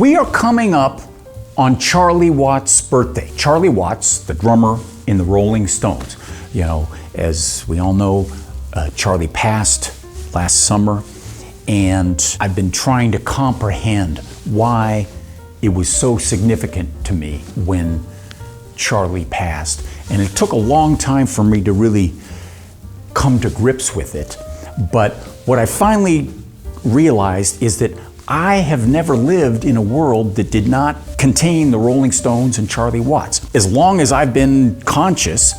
We are coming up on Charlie Watts' birthday. Charlie Watts, the drummer in the Rolling Stones. You know, as we all know, Charlie passed last summer, and I've been trying to comprehend why it was so significant to me when Charlie passed. And it took a long time for me to really come to grips with it. But what I finally realized is that I have never lived in a world that did not contain the Rolling Stones and Charlie Watts. As long as I've been conscious,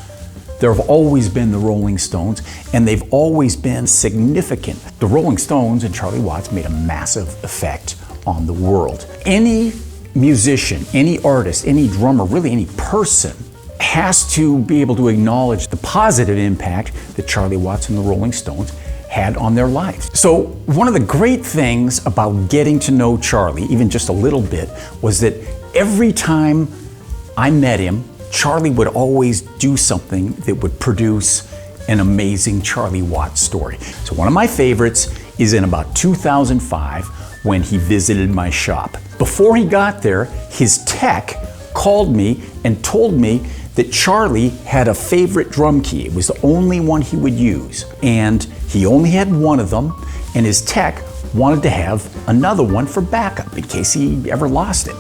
there have always been the Rolling Stones, and they've always been significant. The Rolling Stones and Charlie Watts made a massive effect on the world. Any musician, any artist, any drummer, really any person has to be able to acknowledge the positive impact that Charlie Watts and the Rolling Stones had on their lives. So one of the great things about getting to know Charlie, even just a little bit, was that every time I met him, Charlie would always do something that would produce an amazing Charlie Watts story. So one of my favorites is in about 2005 when he visited my shop. Before he got there, his tech called me and told me that Charlie had a favorite drum key. It was the only one he would use. And he only had one of them, and his tech wanted to have another one for backup in case he ever lost it.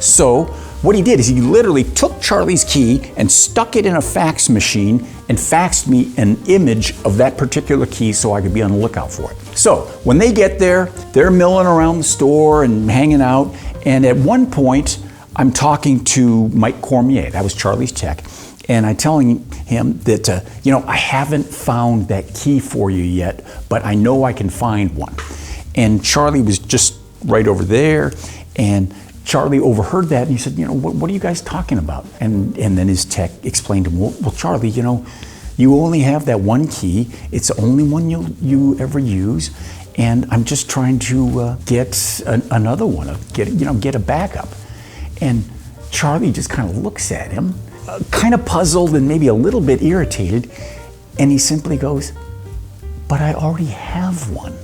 So what he did is he literally took Charlie's key and stuck it in a fax machine and faxed me an image of that particular key so I could be on the lookout for it. So when they get there, they're milling around the store and hanging out, and at one point, I'm talking to Mike Cormier, that was Charlie's tech, and I'm telling him that, I haven't found that key for you yet, but I know I can find one. And Charlie was just right over there, and Charlie overheard that, and he said, what are you guys talking about? And then his tech explained to him, well, Charlie, you only have that one key. It's the only one you ever use, and I'm just trying to get another one, get a backup. And Charlie just kind of looks at him, kind of puzzled and maybe a little bit irritated, and he simply goes, but I already have one.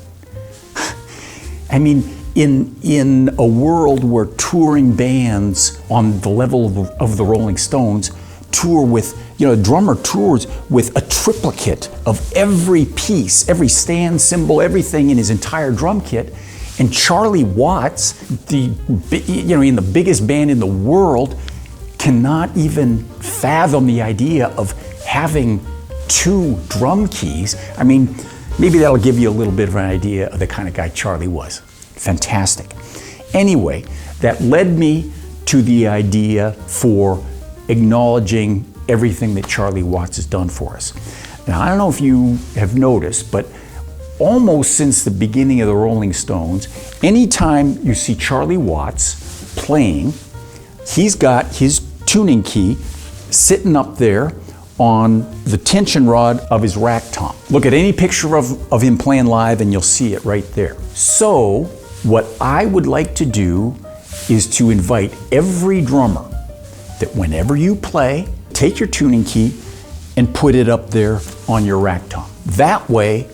I mean, in a world where touring bands on the level of the Rolling Stones tour with, a drummer tours with a triplicate of every piece, every stand, cymbal, everything in his entire drum kit. And Charlie Watts, in the biggest band in the world, cannot even fathom the idea of having two drum keys. I mean, maybe that'll give you a little bit of an idea of the kind of guy Charlie was. Fantastic. Anyway, that led me to the idea for acknowledging everything that Charlie Watts has done for us. Now, I don't know if you have noticed, but almost since the beginning of the Rolling Stones, anytime you see Charlie Watts playing, he's got his tuning key sitting up there on the tension rod of his rack tom. Look at any picture of him playing live and you'll see it right there. So what I would like to do is to invite every drummer that whenever you play, take your tuning key and put it up there on your rack tom. That way,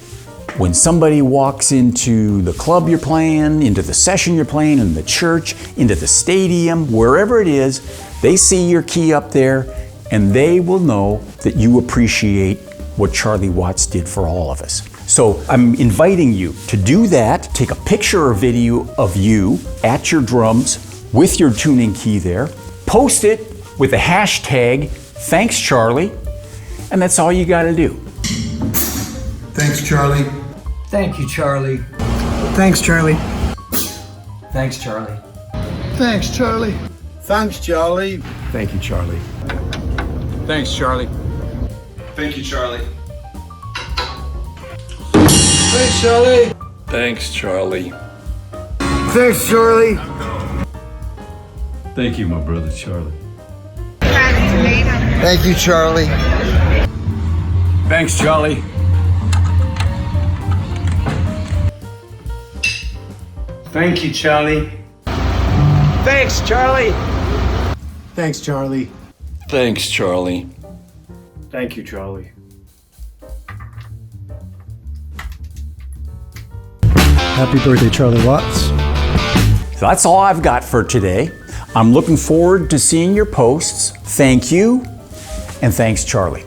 when somebody walks into the club you're playing, into the session you're playing, in the church, into the stadium, wherever it is, they see your key up there and they will know that you appreciate what Charlie Watts did for all of us. So I'm inviting you to do that, take a picture or video of you at your drums with your tuning key there, post it with the hashtag, thanks Charlie, and that's all you gotta do. Thanks, Charlie. Thank you, Charlie. Thanks, Charlie. Thanks, Charlie. Thanks, Charlie. Thanks, Charlie. Thank you, Charlie. Thanks, Charlie. Thank you, Charlie. Thanks, Charlie. Thanks, Charlie. Thanks, Charlie. Thank you, my brother Charlie. Thank you, Charlie. Thanks, Charlie. Thank you, Charlie. Thanks, Charlie. Thanks, Charlie. Thanks, Charlie. Thank you, Charlie. Happy birthday, Charlie Watts. So that's all I've got for today. I'm looking forward to seeing your posts. Thank you, and thanks, Charlie.